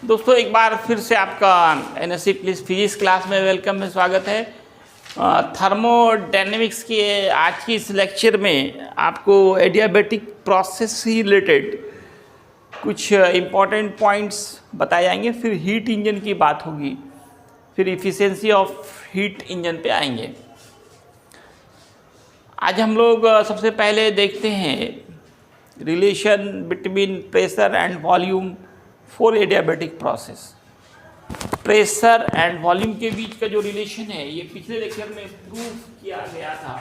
दोस्तों एक बार फिर से आपका एनएससी फिजिक्स क्लास में वेलकम में स्वागत है। थर्मोडायनेमिक्स के आज की इस लेक्चर में आपको एडियाबैटिक प्रोसेस से रिलेटेड कुछ इम्पॉर्टेंट पॉइंट्स बताए जाएंगे। फिर हीट इंजन की बात होगी, फिर इफ़िशियंसी ऑफ हीट इंजन पे आएंगे। आज हम लोग सबसे पहले देखते हैं relation between pressure and volume for adiabatic process. Pressure and volume के बीच का जो रिलेशन है ये पिछले लेक्चर में प्रूव किया गया था,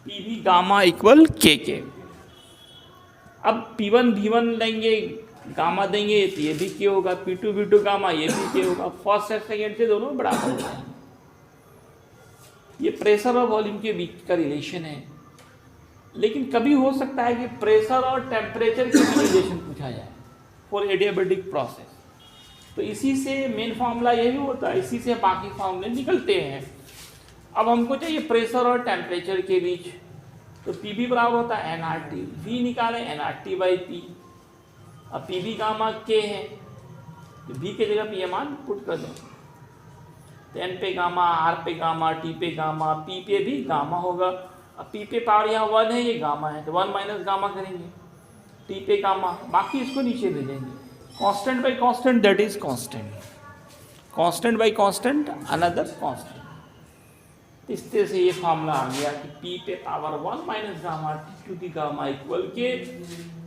पीवी गामा इक्वल के के। अब P1 V1 लेंगे, गामा देंगे तो ये भी के होगा, P2 V2 गामा ये भी के होगा। फर्स्ट और सेकेंड से दोनों बराबर हो जाएंगे। ये प्रेशर और वॉल्यूम के बीच का रिलेशन है। लेकिन कभी हो सकता है कि प्रेशर और टेम्परेचर के भी रिलेशन पूछा जाए फॉर एडियाबैटिक प्रोसेस। तो इसी से मेन फार्मूला यही होता है, इसी से बाकी फार्मूले निकलते हैं। अब हमको चाहिए प्रेशर और टेम्परेचर के बीच, तो पीवी बराबर होता है एनआरटी। वी निकालें एनआरटी बाई पी। अब पीवी गामा के है तो वी के जगह पे ये मान पुट कर दें, तो एन पे गामा, आर पे गामा, टी पे गामा, पी पे भी गामा होगा। अब पी पे पावर यहाँ 1 है, ये गामा है तो 1 माइनस गामा करेंगे, टी पे गामा, बाकी इसको नीचे भेजेंगे। Constant by constant that is constant, constant by constant another constant. इस तरह से ये फार्मूला आ गया कि पी पे power 1 minus gamma T to the gamma equal K.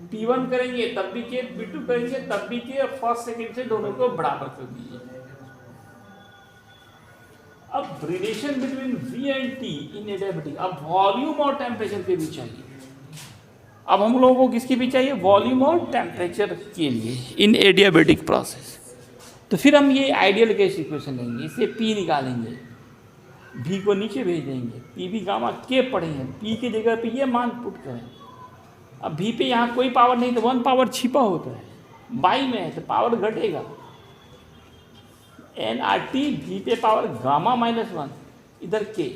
P1 करेंगे तब भी के, P2 करेंगे तब भी के, फर्स्ट सेकेंड से दोनों को बराबर कर दीजिए। अब relation between V and T in adiabatic, अब वॉल्यूम और टेम्परेचर के बीच चाहिए। अब हम लोगों को किसके बीच चाहिए? वॉल्यूम और टेम्परेचर के लिए इन एडियाबैटिक प्रोसेस। तो फिर हम ये आइडियल केस इक्वेशन लेंगे, इससे P निकालेंगे, V को नीचे भेज देंगे, P भी गामा के पढ़े हैं, P की जगह पे ये मान पुट करें। अब V पे यहाँ कोई पावर नहीं तो 1 पावर छिपा होता है, बाई में है तो पावर घटेगा। एन आर टी वी पे पावर गामा माइनस 1 इधर के।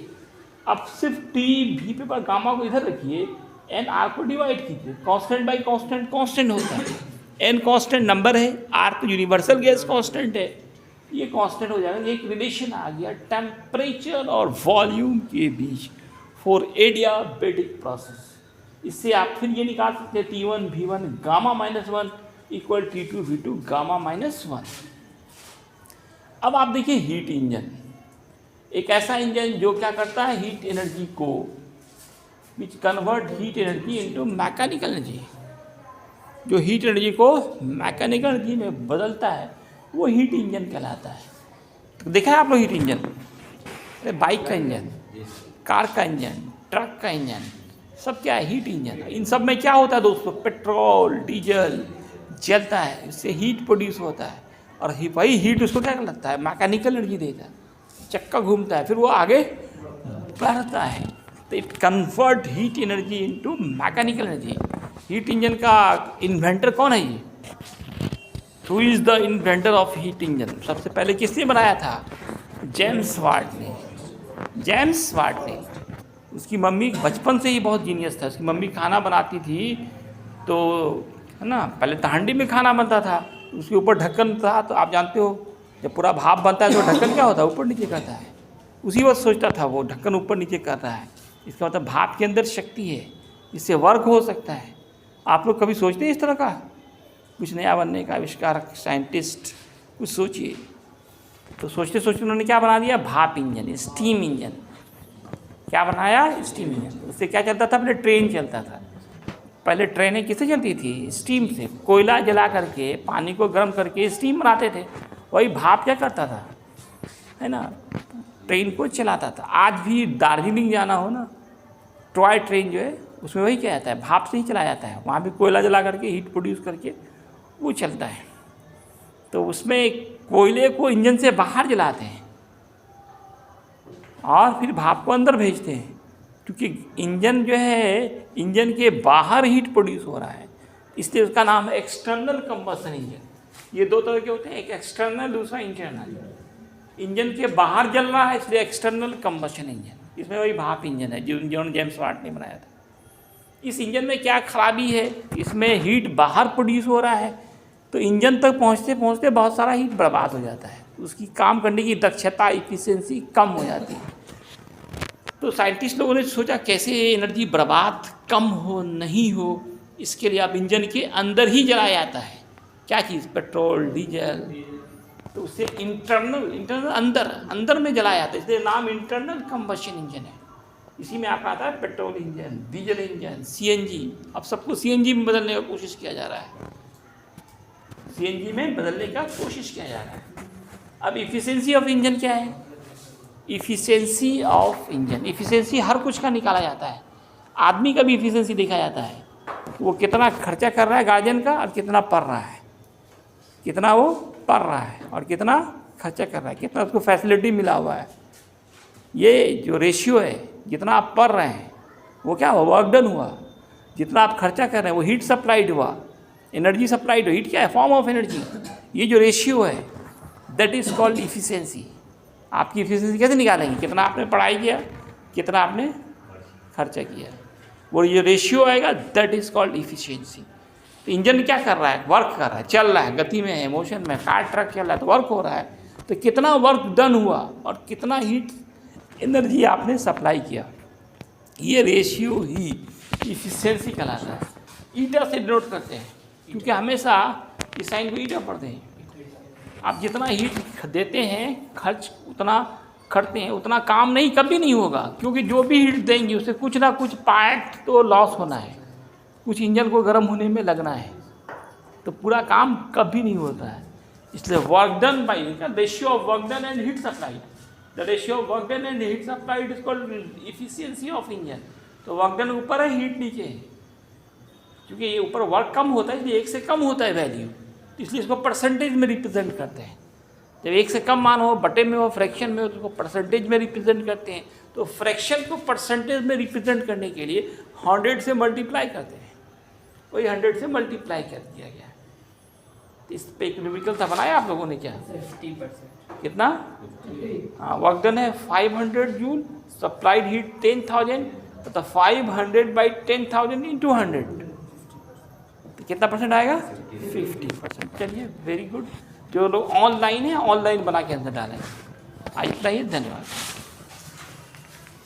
अब सिर्फ टी वी पे पावर गामा को इधर रखिए, एन आर को डिवाइड कीजिए, कांस्टेंट बाई कांस्टेंट कांस्टेंट होता है। एन कांस्टेंट नंबर है, आर तो यूनिवर्सल गैस कांस्टेंट है, ये कांस्टेंट हो जाएगा। एक रिलेशन आ गया टेम्परेचर और वॉल्यूम के बीच फॉर एडियाबैटिक प्रोसेस। इससे आप फिर ये निकाल सकते हैं T1 V1 gamma minus 1 equal T2 V2 gamma minus 1। अब आप देखिए हीट इंजन, एक ऐसा इंजन जो क्या करता है, हीट एनर्जी को which convert heat energy into mechanical energy, जो हीट एनर्जी को मैकेनिकल एनर्जी में बदलता है वो हीट इंजन कहलाता है। तो देखा है आप लोग हीट इंजन, अरे बाइक का इंजन, कार का इंजन, ट्रक का इंजन, सब क्या है? Heat engine. इन सब में क्या होता है दोस्तों? पेट्रोल डीजल जलता है, इससे हीट प्रोड्यूस होता है और वही हीट उसको क्या लगता है? मैकेनिकल एनर्जी देता है, चक्का घूमता है, फिर वो आगे बढ़ता है। तो it convert heat energy into mechanical energy. Heat engine का इन्वेंटर कौन है? ये who is the inventor of heat engine? सबसे पहले किसने बनाया था? जेम्स वाट ने। जेम्स वाट ने, उसकी मम्मी बचपन से ही बहुत जीनियस था। उसकी मम्मी खाना बनाती थी तो है ना, पहले तो हांडी में खाना बनता था, उसके ऊपर ढक्कन था। तो आप जानते हो जब पूरा भाप बनता है तो ढक्कन क्या होता है? ऊपर नीचे करता है। उसी वक्त सोचता था वो ढक्कन ऊपर नीचे कर रहा है, इसका मतलब भाप के अंदर शक्ति है, इससे वर्क हो सकता है। आप लोग कभी सोचते हैं इस तरह का कुछ नया बनने का? आविष्कारक साइंटिस्ट कुछ सोचिए। तो सोचते सोचते उन्होंने क्या बना दिया? भाप इंजन, स्टीम इंजन। क्या बनाया? Steam engine. उससे क्या चलता था? पहले ट्रेन चलता था। पहले ट्रेनें किससे चलती थी? स्टीम से। कोयला जला करके पानी को गर्म करके स्टीम बनाते थे, वही भाप क्या करता था, है ना, ट्रेन को चलाता था। आज भी दार्जिलिंग जाना हो ना, टॉय ट्रेन जो है उसमें वही क्या जाता है? भाप से ही चलाया जाता है। वहाँ भी कोयला जला करके हीट प्रोड्यूस करके वो चलता है। तो उसमें कोयले को इंजन से बाहर जलाते हैं और फिर भाप को अंदर भेजते हैं, क्योंकि इंजन जो है, इंजन के बाहर हीट प्रोड्यूस हो रहा है, इसलिए उसका नाम है एक्सटर्नल कंबशन इंजन। ये दो तरह के होते हैं, एक एक्सटर्नल, दूसरा इंटरनल। इंजन के बाहर जल रहा है इसलिए एक्सटर्नल कंबशन इंजन। इसमें वही भाप इंजन है जो जेम्स वाट ने बनाया था। इस इंजन में क्या खराबी है? इसमें हीट बाहर प्रोड्यूस हो रहा है तो इंजन तक पहुँचते पहुँचते बहुत सारा हीट बर्बाद हो जाता है, उसकी काम करने की दक्षता, इफिशियंसी कम हो जाती है। तो साइंटिस्ट लोगों ने सोचा कैसे एनर्जी बर्बाद कम हो, नहीं हो, इसके लिए अब इंजन के अंदर ही जलाया जाता है। क्या चीज़? Petrol, diesel. तो उससे इंटरनल अंदर में जलाया जाता है, इसलिए नाम इंटरनल कंबशन इंजन है। इसी में आपका आता है petrol engine, diesel engine, CNG. अब सबको सीएनजी में बदलने का कोशिश किया जा रहा है, सीएनजी में बदलने का कोशिश किया जा रहा है। अब इफिशियंसी ऑफ इंजन क्या है? इफिशियंसी ऑफ इंजन, इफिशियंसी हर कुछ का निकाला जाता है। आदमी का भी इफिशियंसी देखा जाता है, वो कितना खर्चा कर रहा है गार्जियन का और कितना पढ़ रहा है, कितना वो पढ़ रहा है और कितना खर्चा कर रहा है, कितना उसको फैसिलिटी मिला हुआ है। ये जो रेशियो है, जितना आप पढ़ रहे हैं वो क्या हुआ? वर्क डन हुआ। जितना आप खर्चा कर रहे हैं वो हीट सप्लाइड हुआ, एनर्जी सप्लाइड हुआ। हीट क्या है? Form of energy. ये जो रेशियो है दैट इज़ कॉल्ड इफिशियंसी। आपकी इफिशियंसी कैसे निकालेंगे? कितना आपने पढ़ाई किया, कितना आपने खर्चा किया, वो ये रेशियो आएगा, दैट इज़ कॉल्ड इफिशियंसी। तो इंजन क्या कर रहा है? वर्क कर रहा है, चल रहा है, गति में है, मोशन में। कार ट्रक चल रहा है तो वर्क हो रहा है। तो कितना वर्क डन हुआ और कितना हीट एनर्जी आपने सप्लाई किया, ये रेशियो ही इफिशियंसी कहलाता है। ईटा से डिनोट करते हैं, क्योंकि हमेशा इस साइन को ईटा पढ़ते हैं। आप जितना हीट देते हैं, खर्च उतना करते हैं, उतना काम नहीं कभी नहीं होगा, क्योंकि जो भी हीट देंगे उससे कुछ ना कुछ पार्ट तो लॉस होना है, कुछ इंजन को गर्म होने में लगना है, तो पूरा काम कभी नहीं होता है। इसलिए work done by ratio of work done and heat supply, the ratio of work done and heat supply is called efficiency of engine. तो वर्क डन ऊपर है, हीट नीचे है, क्योंकि ये ऊपर वर्क कम होता है इसलिए एक से कम होता है वैल्यू, इसलिए इसको परसेंटेज में रिप्रेजेंट करते हैं। जब एक से कम मान हो, बटे में हो, फ्रैक्शन में हो, तो उसको परसेंटेज में रिप्रेजेंट करते हैं। तो फ्रैक्शन को परसेंटेज में रिप्रेजेंट करने के लिए 100 से मल्टीप्लाई करते हैं, वही 100 से मल्टीप्लाई कर दिया गया। तो इस पे एक न्यूमेरिकल था बनाया आप लोगों ने क्या? 50%। कितना? हाँ, वर्क डन है 500 जूल, सप्लाइड हीट 10,000, तो 500 बाई 10,000 इंटू 100, तो कितना परसेंट आएगा? 50%। चलिए, वेरी गुड। जो लोग ऑनलाइन है, ऑनलाइन बना के अंदर डालें। आज इतना ही, धन्यवाद।